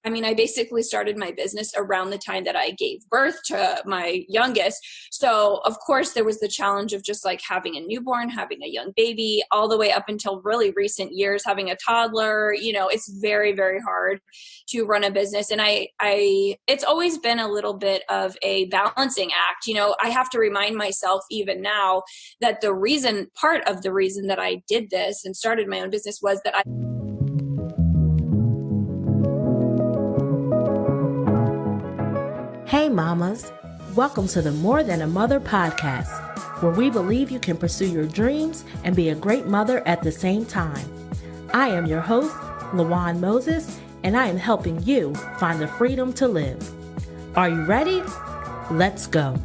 I mean, I basically started my business around the time that I gave birth to my youngest. So of course there was the challenge of just like having a newborn, having a young baby, all the way up until really recent years, having a toddler. It's very, very hard to run a business. And it's always been a little bit of a balancing act. I have to remind myself even now that part of the reason that I did this and started my own business was that Hey mamas, welcome to the More Than a Mother podcast, where we believe you can pursue your dreams and be a great mother at the same time. I am your host, LaJuan Moses, and I am helping you find the freedom to live. Are you ready? Let's go.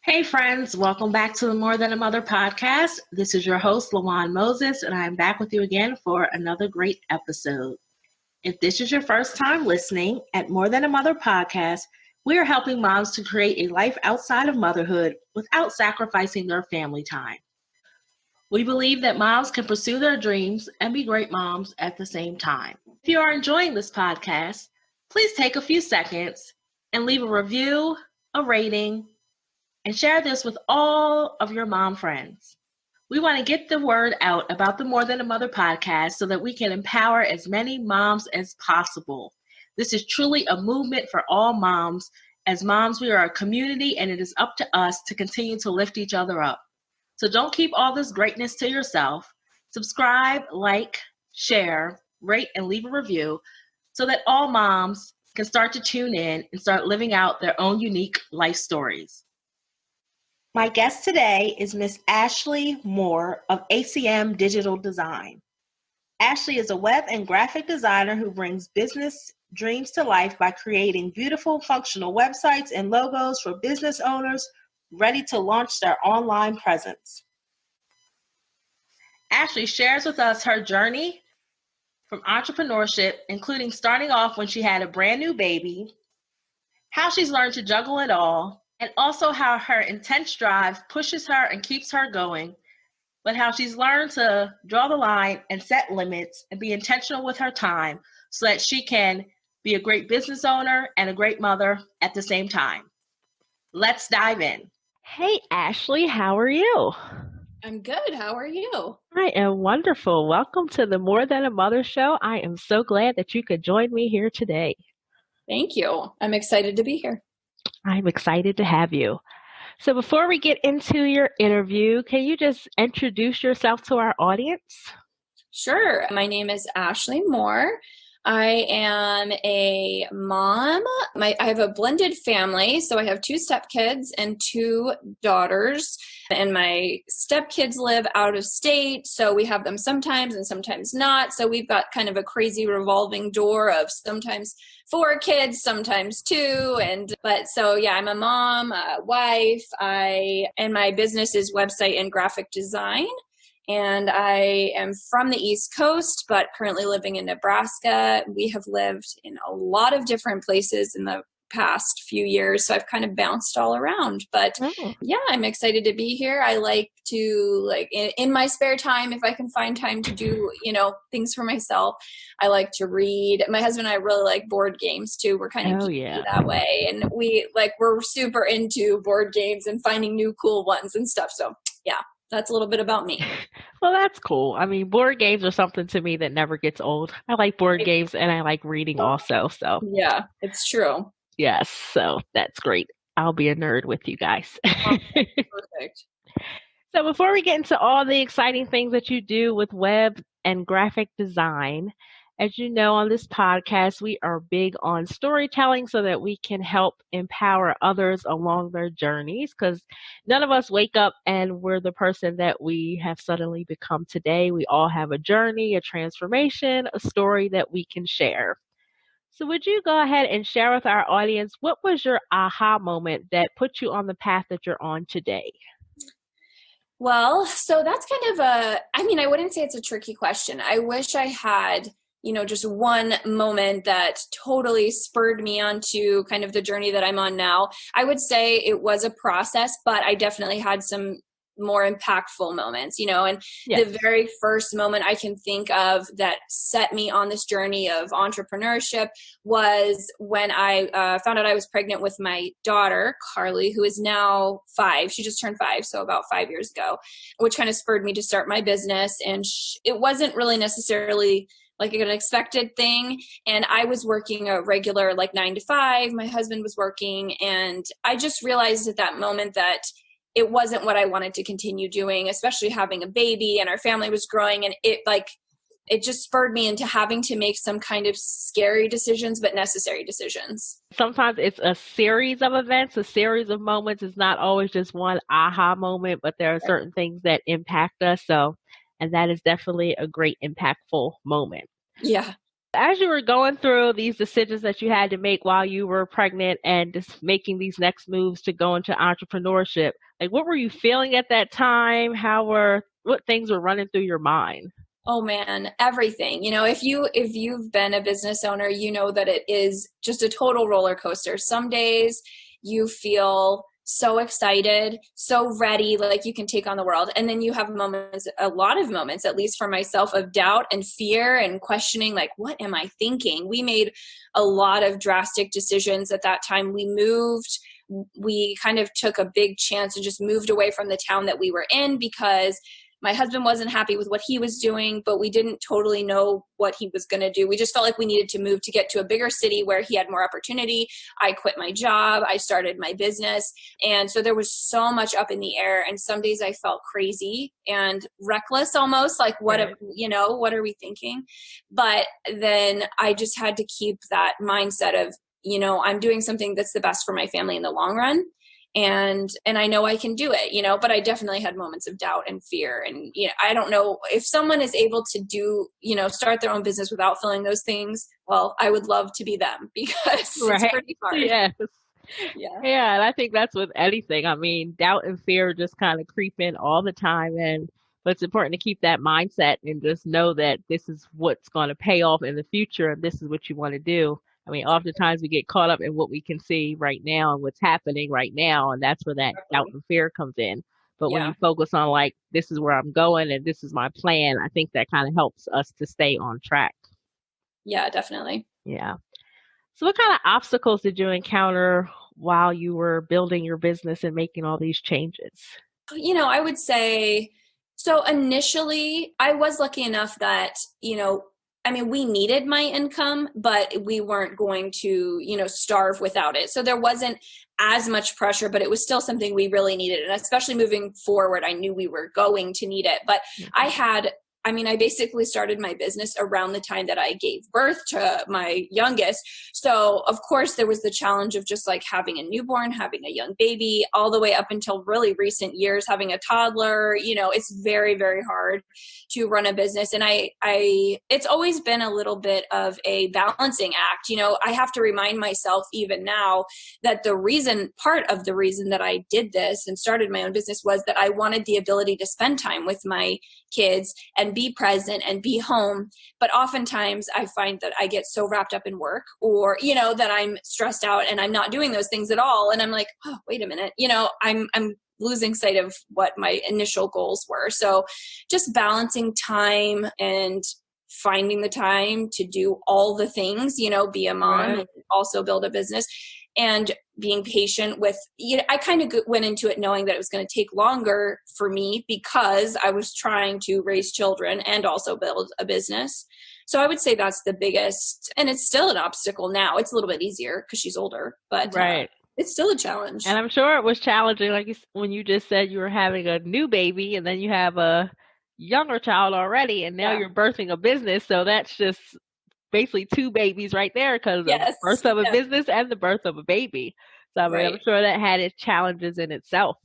Hey friends, welcome back to the More Than a Mother podcast. This is your host, LaJuan Moses, and I am back with you again for another great episode. If this is your first time listening at More Than a Mother podcast, we are helping moms to create a life outside of motherhood without sacrificing their family time. We believe that moms can pursue their dreams and be great moms at the same time. If you are enjoying this podcast, please take a few seconds and leave a review, a rating, and share this with all of your mom friends. We want to get the word out about the More Than a Mother podcast so that we can empower as many moms as possible. This is truly a movement for all moms. As moms, we are a community, and it is up to us to continue to lift each other up. So don't keep all this greatness to yourself. Subscribe, like, share, rate, and leave a review so that all moms can start to tune in and start living out their own unique life stories. My guest today is Miss Ashley Moore of ACM Digital Design. Ashley is a web and graphic designer who brings business dreams to life by creating beautiful, functional websites and logos for business owners ready to launch their online presence. Ashley shares with us her journey from entrepreneurship, including starting off when she had a brand new baby, how she's learned to juggle it all, and also how her intense drive pushes her and keeps her going, but how she's learned to draw the line and set limits and be intentional with her time so that she can be a great business owner and a great mother at the same time. Let's dive in. Hey, Ashley, how are you? I'm good. How are you? I am wonderful. Welcome to the More Than a Mother show. I am so glad that you could join me here today. Thank you. I'm excited to be here. I'm excited to have you. So before we get into your interview, can you just introduce yourself to our audience? Sure. My name is Ashley Moore. I am a mom. I have a blended family, so I have 2 stepkids and 2 daughters, and my stepkids live out of state, so we have them sometimes and sometimes not. So we've got kind of a crazy revolving door of sometimes 4 kids, sometimes 2, I'm a mom, a wife. And my business is website and graphic design. And I am from the East Coast, but currently living in Nebraska. We have lived in a lot of different places in the past few years, so I've kind of bounced all around. But yeah, I'm excited to be here. I like to, in my spare time, if I can find time to do, things for myself, I like to read. My husband and I really like board games too. We're kind of that way. And we're super into board games and finding new cool ones and stuff. So yeah. That's a little bit about me. Well, that's cool. I mean, board games are something to me that never gets old. I like board games and I like reading also. So yeah, it's true. Yes. So that's great. I'll be a nerd with you guys. Perfect. So before we get into all the exciting things that you do with web and graphic design, as you know, on this podcast, we are big on storytelling so that we can help empower others along their journeys, because none of us wake up and we're the person that we have suddenly become today. We all have a journey, a transformation, a story that we can share. So would you go ahead and share with our audience, what was your aha moment that put you on the path that you're on today? Well, so that's kind of I wouldn't say it's a tricky question. I wish I had just one moment that totally spurred me onto kind of the journey that I'm on now. I would say it was a process, but I definitely had some more impactful moments, and Yes. the very first moment I can think of that set me on this journey of entrepreneurship was when I found out I was pregnant with my daughter, Carly, who is now 5. She just turned 5, so about 5 years ago, which kind of spurred me to start my business. And it wasn't really necessarily like an expected thing. And I was working a regular 9 to 5. My husband was working. And I just realized at that moment that it wasn't what I wanted to continue doing, especially having a baby, and our family was growing. And it just spurred me into having to make some kind of scary decisions, but necessary decisions. Sometimes it's a series of events, a series of moments. It's not always just one aha moment, but there are certain things that impact us. And that is definitely a great impactful moment. Yeah. As you were going through these decisions that you had to make while you were pregnant and just making these next moves to go into entrepreneurship, what were you feeling at that time? What things were running through your mind? Oh man, everything. If you've been a business owner, you know that it is just a total roller coaster. Some days you feel so excited, so ready, like you can take on the world. And then you have moments, a lot of moments, at least for myself, of doubt and fear and questioning, what am I thinking? We made a lot of drastic decisions at that time. We kind of took a big chance and just moved away from the town that we were in because my husband wasn't happy with what he was doing, but we didn't totally know what he was going to do. We just felt like we needed to move to get to a bigger city where he had more opportunity. I quit my job. I started my business. And so there was so much up in the air. And some days I felt crazy and reckless almost, what are we thinking? But then I just had to keep that mindset of, I'm doing something that's the best for my family in the long run. And I know I can do it, but I definitely had moments of doubt and fear. And, I don't know if someone is able to do, start their own business without feeling those things. Well, I would love to be them because it's pretty hard. Yes. Yeah. And I think that's with anything. I mean, doubt and fear just kind of creep in all the time. But it's important to keep that mindset and just know that this is what's going to pay off in the future. And this is what you want to do. I mean, oftentimes we get caught up in what we can see right now and what's happening right now. And that's where that doubt and fear comes in. But when you focus on this is where I'm going and this is my plan, I think that kind of helps us to stay on track. Yeah, definitely. Yeah. So what kind of obstacles did you encounter while you were building your business and making all these changes? I would say, so initially I was lucky enough that, we needed my income, but we weren't going to, starve without it. So there wasn't as much pressure, but it was still something we really needed. And especially moving forward, I knew we were going to need it. But I basically started my business around the time that I gave birth to my youngest. So of course there was the challenge of just having a newborn, having a young baby, all the way up until really recent years, having a toddler. It's very, very hard to run a business. And it's always been a little bit of a balancing act. I have to remind myself even now that part of the reason that I did this and started my own business was that I wanted the ability to spend time with my kids and be present and be home. But oftentimes I find that I get so wrapped up in work or, that I'm stressed out and I'm not doing those things at all. And I'm like, oh, wait a minute, I'm losing sight of what my initial goals were. So just balancing time and finding the time to do all the things, be a mom and also build a business. And being patient with, I kind of went into it knowing that it was going to take longer for me because I was trying to raise children and also build a business. So I would say that's the biggest, and it's still an obstacle now. It's a little bit easier because she's older, but it's still a challenge. And I'm sure it was challenging, when you just said you were having a new baby and then you have a younger child already, and now you're birthing a business. So that's just basically 2 babies right there because the birth of a business and the birth of a baby. So I'm sure that had its challenges in itself.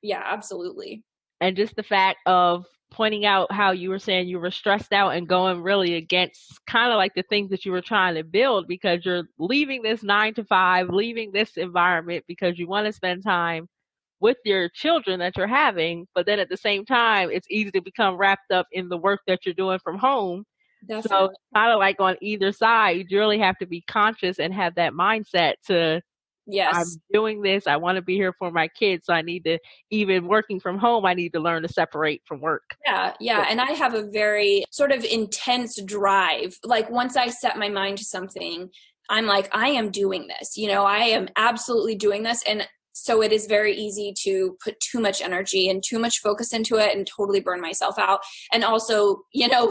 Yeah, absolutely. And just the fact of pointing out how you were saying you were stressed out and going really against kind of the things that you were trying to build because you're leaving this 9 to 5, leaving this environment because you want to spend time with your children that you're having. But then at the same time, it's easy to become wrapped up in the work that you're doing from home. Definitely. So kind of on either side, you really have to be conscious and have that mindset to Yes. I'm doing this. I want to be here for my kids. So I need to, even working from home, I need to learn to separate from work. Yeah, yeah. And I have a very sort of intense drive. Like once I set my mind to something, I'm like, I am doing this. I am absolutely doing this. And so it is very easy to put too much energy and too much focus into it and totally burn myself out. And also,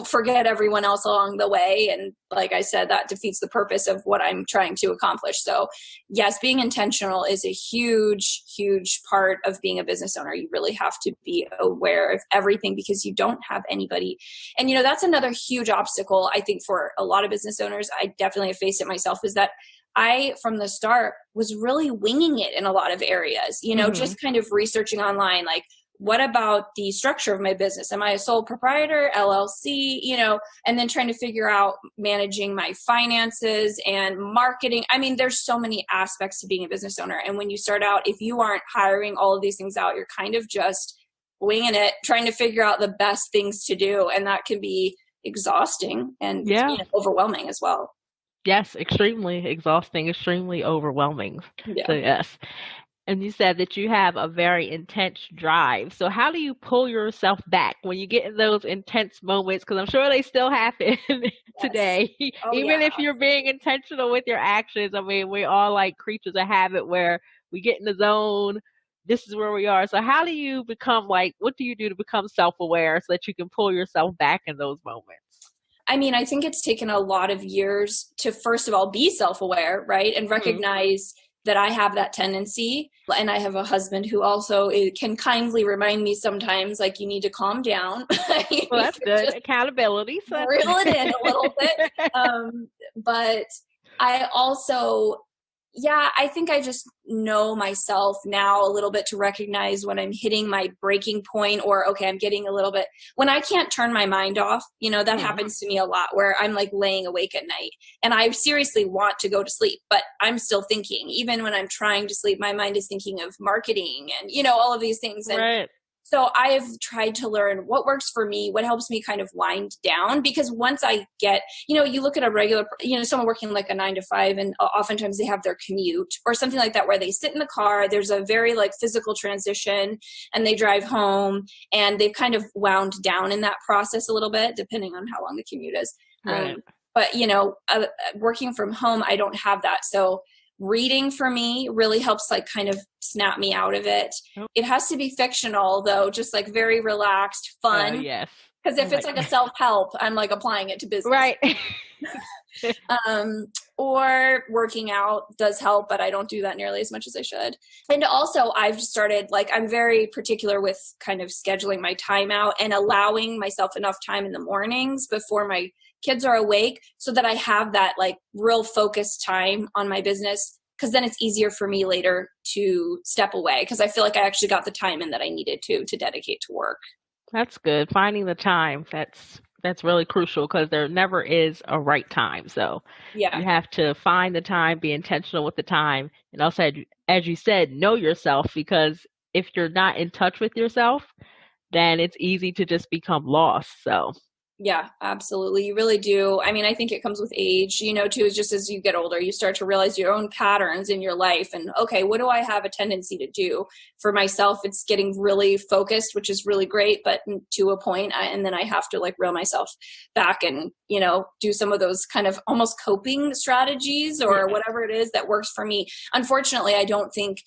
forget everyone else along the way. And like I said, that defeats the purpose of what I'm trying to accomplish. So yes, being intentional is a huge, huge part of being a business owner. You really have to be aware of everything because you don't have anybody. And, that's another huge obstacle, I think, for a lot of business owners. I definitely have faced it myself, is that I, from the start, was really winging it in a lot of areas, just kind of researching online, like, what about the structure of my business? Am I a sole proprietor, LLC, and then trying to figure out managing my finances and marketing. I mean, there's so many aspects to being a business owner. And when you start out, if you aren't hiring all of these things out, you're kind of just winging it, trying to figure out the best things to do. And that can be exhausting and overwhelming as well. Yes, extremely exhausting, extremely overwhelming. Yeah. So yes. And you said that you have a very intense drive. So how do you pull yourself back when you get in those intense moments? Because I'm sure they still happen today. Oh, Even if you're being intentional with your actions. I mean, we're all like creatures of habit where we get in the zone. This is where we are. So how do you become what do you do to become self-aware so that you can pull yourself back in those moments? I mean, I think it's taken a lot of years to, first of all, be self-aware, right? And recognize that I have that tendency. And I have a husband who also can kindly remind me sometimes, like, you need to calm down. Well, that's good. Accountability. So reel it in a little bit. But I also, I think I just know myself now a little bit to recognize when I'm hitting my breaking point, or, okay, I'm getting a little bit, when I can't turn my mind off, that happens to me a lot, where I'm like laying awake at night and I seriously want to go to sleep, but I'm still thinking. Even when I'm trying to sleep, my mind is thinking of marketing and, all of these things. And right. So I've tried to learn what works for me, what helps me kind of wind down, because once I get, you look at a regular, someone working like a 9 to 5, and oftentimes they have their commute or something like that, where they sit in the car, there's a very physical transition, and they drive home and they've kind of wound down in that process a little bit, depending on how long the commute is. Right. But, working from home, I don't have that. So reading for me really helps kind of snap me out of it. Oh. It has to be fictional though, just very relaxed, fun. Yes. Because if it's a self-help, I'm applying it to business. Right. Or working out does help, but I don't do that nearly as much as I should. And also I've just started, I'm very particular with kind of scheduling my time out and allowing myself enough time in the mornings before my kids are awake, so that I have that real focused time on my business, because then it's easier for me later to step away, because I feel like I actually got the time in that I needed to dedicate to work. That's good. Finding the time, that's really crucial, because there never is a right time. So you have to find the time, be intentional with the time, and also, as you said, know yourself, because if you're not in touch with yourself, then it's easy to just become lost. So yeah, absolutely. You really do. I mean, I think it comes with age, too, just as you get older, you start to realize your own patterns in your life and, okay, what do I have a tendency to do? For myself, it's getting really focused, which is really great, but to a point, and then I have to reel myself back and, do some of those kind of almost coping strategies or whatever it is that works for me. Unfortunately, I don't think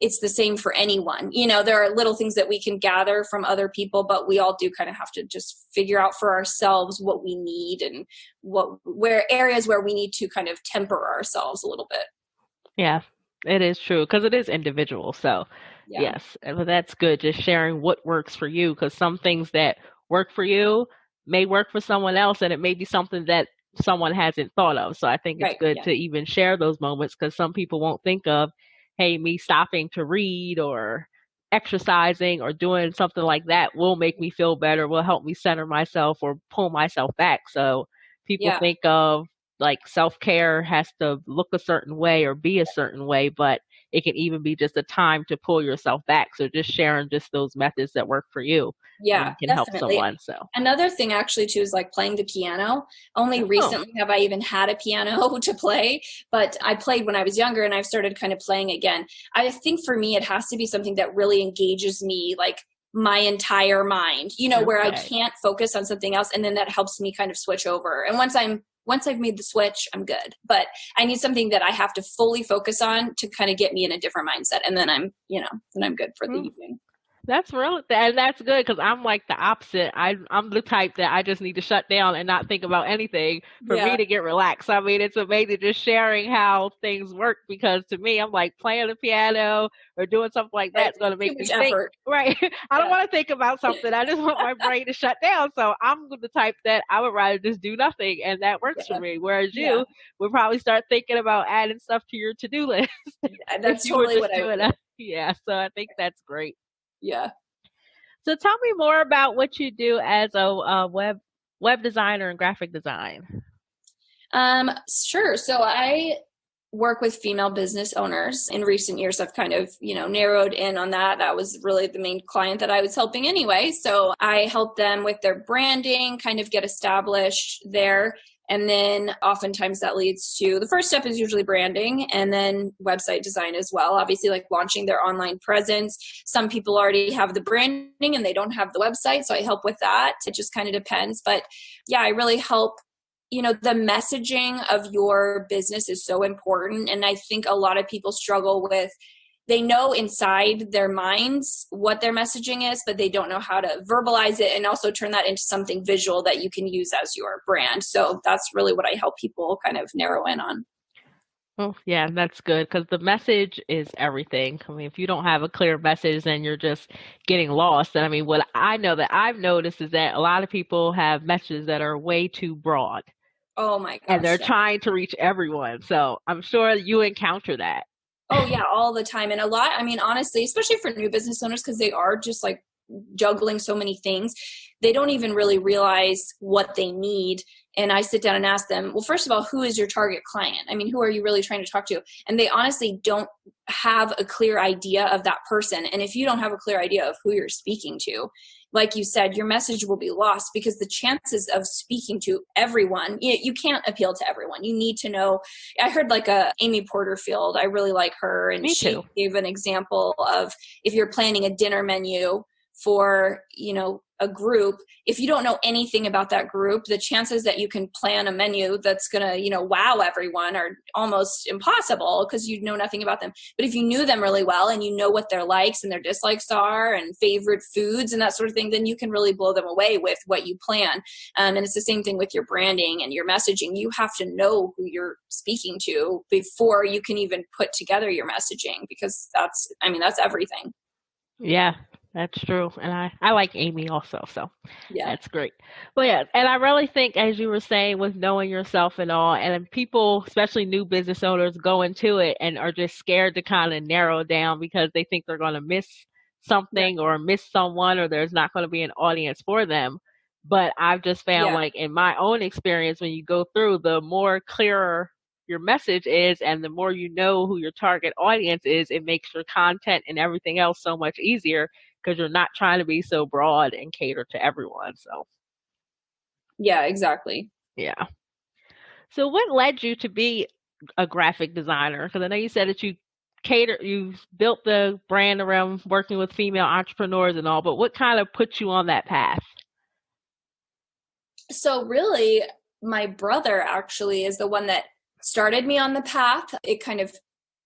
it's the same for anyone. There are little things that we can gather from other people, but we all do kind of have to just figure out for ourselves what we need and where areas where we need to kind of temper ourselves a little bit. Yeah, it is true, because it is individual. So yes, but that's good. Just sharing what works for you, because some things that work for you may work for someone else, and it may be something that someone hasn't thought of. So I think it's good to even share those moments, because some people won't think of, hey, me stopping to read or exercising or doing something like that will make me feel better, will help me center myself or pull myself back. So people think of self-care has to look a certain way or be a certain way, but it can even be just a time to pull yourself back. So just sharing just those methods that work for you, Yeah, can help definitely. someone. So Another thing actually too is like playing the piano. Only oh, recently have I even had a piano to play, but I played when I was younger and I've started kind of playing again. I think for me, it has to be something that really engages me, like my entire mind, where I okay. can't focus on something else. And then that helps me kind of switch over. And once I've made the switch, I'm good. But I need something that I have to fully focus on to kind of get me in a different mindset. And then I'm good for the Hmm. evening. That's really, and that's good because I'm like the opposite. I'm the type that I just need to shut down and not think about anything for me Yeah. to get relaxed. I mean, it's amazing just sharing how things work because to me, I'm like playing the piano or doing something like Right. that's going to Too make much me think. effort. Right. I don't Yeah. want to think about something. I just want my brain to shut down. So I'm the type that I would rather just do nothing, and that works for Yeah. me. Whereas Yeah. you would probably start thinking about adding stuff to your to-do list if That's you were totally just what I would doing do. that. Yeah. So I think that's great. Yeah. So tell me more about what you do as a web designer and graphic design. Sure. So I work with female business owners. In recent years, I've kind of, narrowed in on that. That was really the main client that I was helping anyway. So I help them with their branding, kind of get established there. And then oftentimes that leads to the first step is usually branding and then website design as well. Obviously, like launching their online presence. Some people already have the branding and they don't have the website. So I help with that. It just kind of depends. But yeah, I really help. The messaging of your business is so important. And I think a lot of people struggle with, they know inside their minds what their messaging is, but they don't know how to verbalize it and also turn that into something visual that you can use as your brand. So that's really what I help people kind of narrow in on. Oh, yeah, that's good because the message is everything. I mean, if you don't have a clear message, then you're just getting lost. And I mean, what I know that I've noticed is that a lot of people have messages that are way too broad Oh my and gosh. they're trying to reach everyone. So I'm sure you encounter that. Oh yeah, all the time. And a lot, I mean, honestly, especially for new business owners, because they are just like juggling so many things, they don't even really realize what they need. And I sit down and ask them, well, first of all, who is your target client? I mean, who are you really trying to talk to? And they honestly don't have a clear idea of that person. And if you don't have a clear idea of who you're speaking to, like you said, your message will be lost because the chances of speaking to everyone, you can't appeal to everyone. You need to know. I heard like Amy Porterfield. I really like her. And Me she too. gave an example of if you're planning a dinner menu for, a group, if you don't know anything about that group, the chances that you can plan a menu that's going to, wow everyone are almost impossible because you know nothing about them. But if you knew them really well and you know what their likes and their dislikes are and favorite foods and that sort of thing, then you can really blow them away with what you plan. And it's the same thing with your branding and your messaging. You have to know who you're speaking to before you can even put together your messaging because that's everything. Yeah, that's true. And I like Amy also, so Yeah. that's great. But yeah, and I really think as you were saying with knowing yourself and all, and people, especially new business owners, go into it and are just scared to kind of narrow down because they think they're going to miss Right. something or miss someone or there's not going to be an audience for them. But I've just found Yeah. like in my own experience, when you go through, the more clearer your message is and the more you know who your target audience is, it makes your content and everything else so much easier because you're not trying to be so broad and cater to everyone. So, Yeah, exactly. yeah. So, what led you to be a graphic designer? Because I know you said that you built the brand around working with female entrepreneurs and all, but what kind of put you on that path? So really, my brother actually is the one that started me on the path. It kind of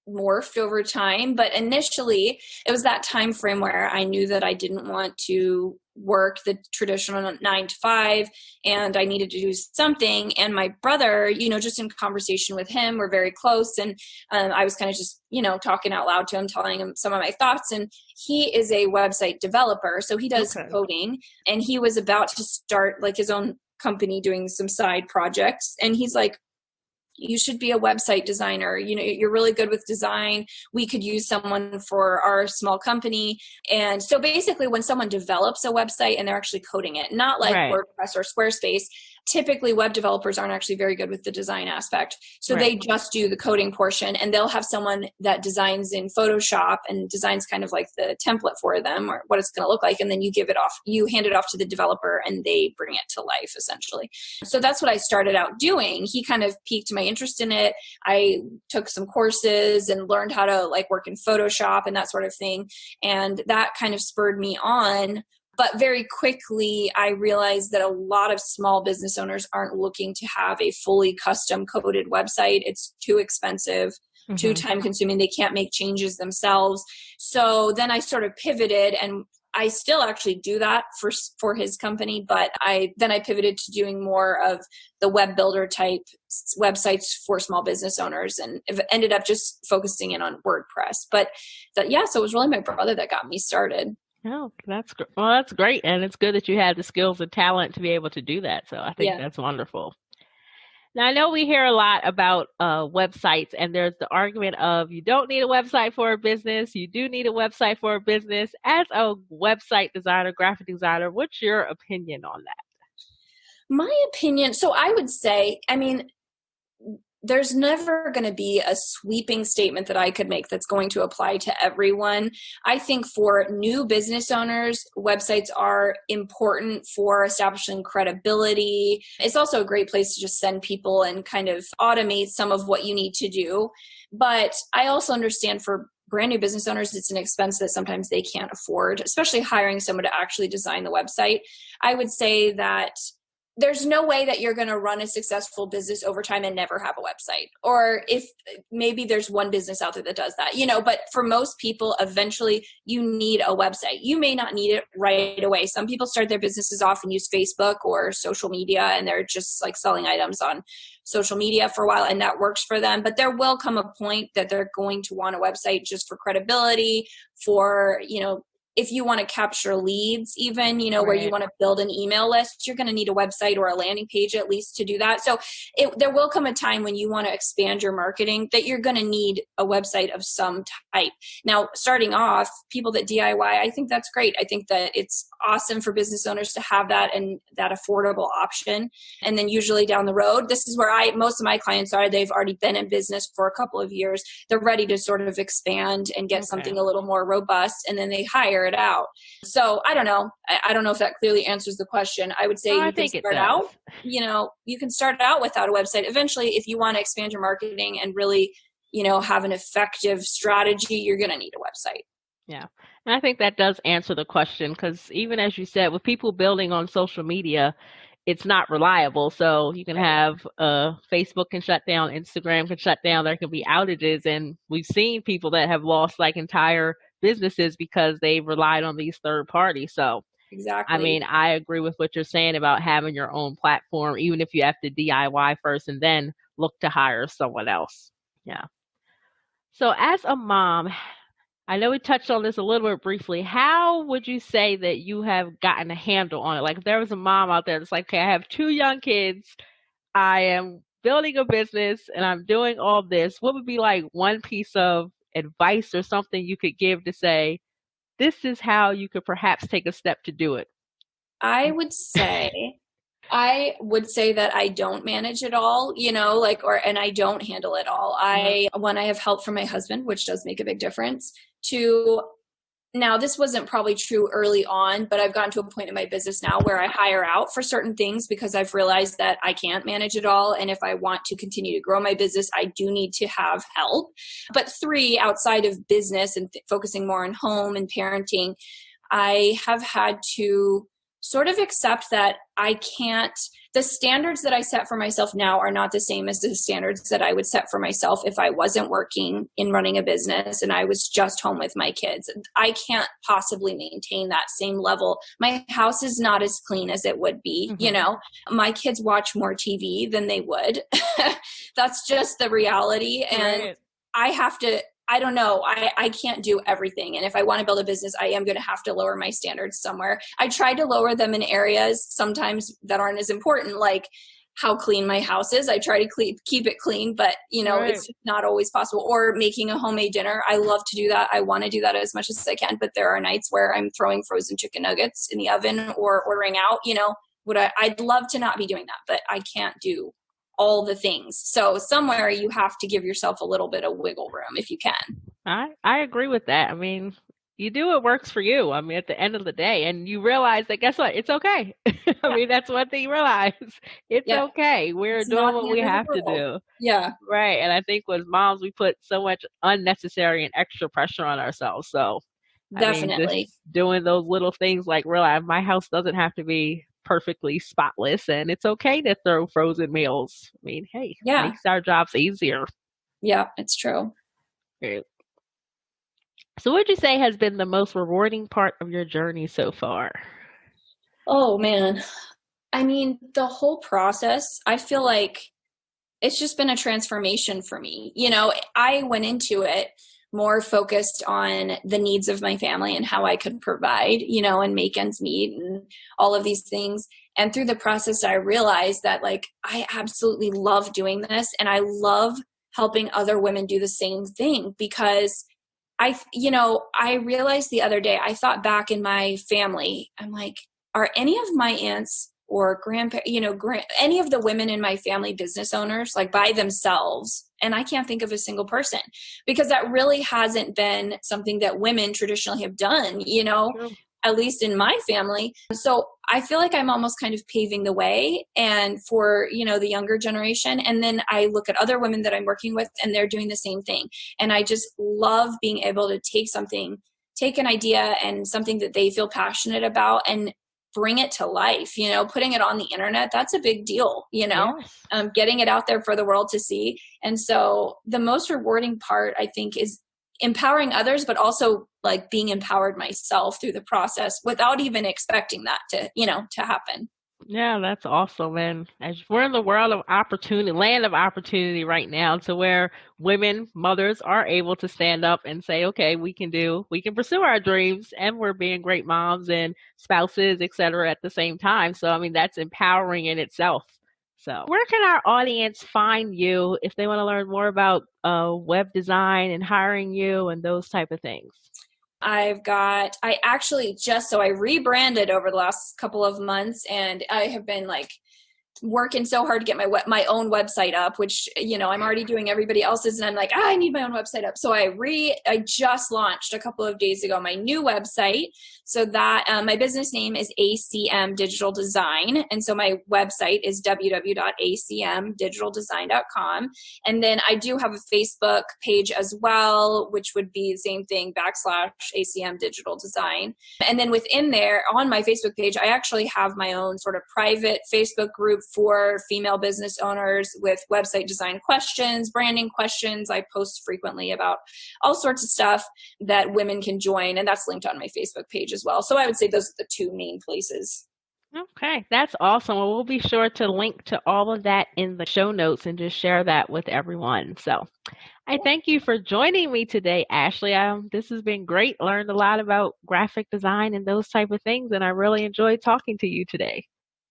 morphed over time, but initially it was that time frame where I knew that I didn't want to work the traditional 9 to 5 and I needed to do something. And my brother, just in conversation with him, we're very close. And I was kind of just, talking out loud to him, telling him some of my thoughts. And he is a website developer. So he does Okay. coding and he was about to start like his own company doing some side projects. And he's like, you should be a website designer. You're really good with design. We could use someone for our small company. And so basically when someone develops a website and they're actually coding it, not like Right. WordPress or Squarespace, typically web developers aren't actually very good with the design aspect. So Right. they just do the coding portion, and they'll have someone that designs in Photoshop and designs kind of like the template for them or what it's going to look like. And then you hand it off to the developer and they bring it to life essentially. So that's what I started out doing. He kind of piqued my interest in it. I took some courses and learned how to like work in Photoshop and that sort of thing. And that kind of spurred me on. But very quickly, I realized that a lot of small business owners aren't looking to have a fully custom coded website. It's too expensive, too time consuming. They can't make changes themselves. So then I sort of pivoted, and I still actually do that for his company, but I pivoted to doing more of the web builder type websites for small business owners, and ended up just focusing in on WordPress. But so it was really my brother that got me started. Oh, that's great. And it's good that you had the skills and talent to be able to do that. So I think that's wonderful. Now, I know we hear a lot about websites, and there's the argument of you don't need a website for a business. You do need a website for a business. As a website designer, graphic designer, what's your opinion on that? My opinion, so I would say, there's never going to be a sweeping statement that I could make that's going to apply to everyone. I think for new business owners, websites are important for establishing credibility. It's also a great place to just send people and kind of automate some of what you need to do. But I also understand for brand new business owners, it's an expense that sometimes they can't afford, especially hiring someone to actually design the website. I would say that there's no way that you're going to run a successful business over time and never have a website. Or if maybe there's one business out there that does that, but for most people, eventually you need a website. You may not need it right away. Some people start their businesses off and use Facebook or social media, and they're just like selling items on social media for a while, and that works for them. But there will come a point that they're going to want a website just for credibility, for, if you want to capture leads, even, where you want to build an email list, you're going to need a website or a landing page at least to do that. So there will come a time when you want to expand your marketing that you're going to need a website of some type. Now, starting off, people that DIY, I think that's great. I think that it's awesome for business owners to have that and that affordable option. And then usually down the road, this is where most of my clients are. They've already been in business for a couple of years. They're ready to sort of expand and get something a little more robust, and then they hire it out. So I don't know. I don't know if that clearly answers the question. I would say you can start out without a website. Eventually, if you want to expand your marketing and really, have an effective strategy, you're going to need a website. Yeah. And I think that does answer the question, because even as you said, with people building on social media, it's not reliable. So you can have Facebook can shut down, Instagram can shut down, there can be outages. And we've seen people that have lost like entire businesses because they relied on these third parties. So exactly. I agree with what you're saying about having your own platform, even if you have to DIY first and then look to hire someone else. Yeah. So as a mom, I know we touched on this a little bit briefly. How would you say that you have gotten a handle on it? Like if there was a mom out there that's like, okay, I have 2 young kids, I am building a business and I'm doing all this, what would be like one piece of advice or something you could give to say, this is how you could perhaps take a step to do it? I would say that I don't manage it all, and I don't handle it all. I have help from my husband, which does make a big difference. Now, this wasn't probably true early on, but I've gotten to a point in my business now where I hire out for certain things because I've realized that I can't manage it all. And if I want to continue to grow my business, I do need to have help. But 3, outside of business and focusing more on home and parenting, I have had to sort of accept that the standards that I set for myself now are not the same as the standards that I would set for myself if I wasn't working in running a business and I was just home with my kids. I can't possibly maintain that same level. My house is not as clean as it would be. My kids watch more TV than they would. That's just the reality. And I don't know. I can't do everything. And if I want to build a business, I am going to have to lower my standards somewhere. I try to lower them in areas sometimes that aren't as important, like how clean my house is. I try to keep it clean, but Right. it's just not always possible. Or making a homemade dinner. I love to do that. I want to do that as much as I can, but there are nights where I'm throwing frozen chicken nuggets in the oven or ordering out, I'd love to not be doing that, but I can't do all the things. So somewhere you have to give yourself a little bit of wiggle room if you can. I agree with that. I mean, you do what works for you. I mean, at the end of the day, and you realize that, guess what? It's okay. I mean, that's one thing you realize. It's Yeah. okay. We're It's doing not what the we end of have the to world. do. Yeah, Right. And I think with moms, we put so much unnecessary and extra pressure on ourselves. So, I mean, just definitely. doing those little things like realize my house doesn't have to be perfectly spotless, and it's okay to throw frozen meals. I mean, hey, Yeah. makes our jobs easier. Yeah, it's true. Right. So, what would you say has been the most rewarding part of your journey so far? Oh man. I mean, the whole process, I feel like it's just been a transformation for me. I went into it more focused on the needs of my family and how I could provide, and make ends meet and all of these things. And through the process, I realized that like, I absolutely love doing this and I love helping other women do the same thing because I realized the other day, I thought back in my family, I'm like, are any of my aunts or grandparents, any of the women in my family business owners, like by themselves? And I can't think of a single person because that really hasn't been something that women traditionally have done, True. at least in my family. So I feel like I'm almost kind of paving the way and for, the younger generation. And then I look at other women that I'm working with and they're doing the same thing. And I just love being able to take an idea and something that they feel passionate about and bring it to life, putting it on the internet. That's a big deal, Yes. getting it out there for the world to see. And so the most rewarding part, I think, is empowering others, but also like being empowered myself through the process without even expecting that to happen. Yeah, that's awesome. And as we're in the world of opportunity, land of opportunity right now, to where women, mothers are able to stand up and say, okay, we can pursue our dreams and we're being great moms and spouses, et cetera, at the same time. So, I mean, that's empowering in itself. So, where can our audience find you if they want to learn more about web design and hiring you and those type of things? I actually I rebranded over the last couple of months and I have been like working so hard to get my own website up, which, I'm already doing everybody else's and I'm like, I need my own website up. So I just launched a couple of days ago, my new website. So that my business name is ACM Digital Design. And so my website is www.acmdigitaldesign.com. And then I do have a Facebook page as well, which would be the same thing, /ACM Digital Design. And then within there on my Facebook page, I actually have my own sort of private Facebook group for female business owners with website design questions, branding questions. I post frequently about all sorts of stuff that women can join, and that's linked on my Facebook page as well. So I would say those are the two main places. Okay, that's awesome. Well, we'll be sure to link to all of that in the show notes and just share that with everyone. So I thank you for joining me today, Ashley. This has been great. Learned a lot about graphic design and those type of things, and I really enjoyed talking to you today.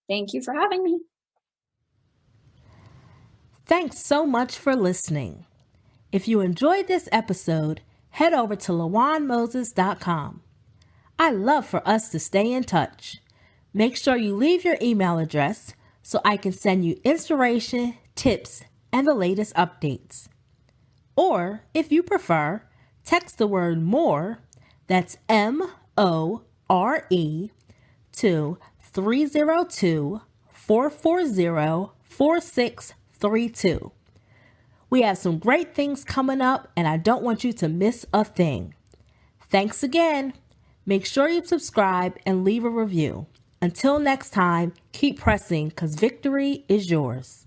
Thank you for having me. Thanks so much for listening. If you enjoyed this episode, head over to lawanmoses.com. I love for us to stay in touch. Make sure you leave your email address so I can send you inspiration, tips, and the latest updates. Or, if you prefer, text the word MORE, that's MORE, to 302-440-4632. We have some great things coming up, and I don't want you to miss a thing. Thanks again. Make sure you subscribe and leave a review. Until next time, keep pressing because victory is yours.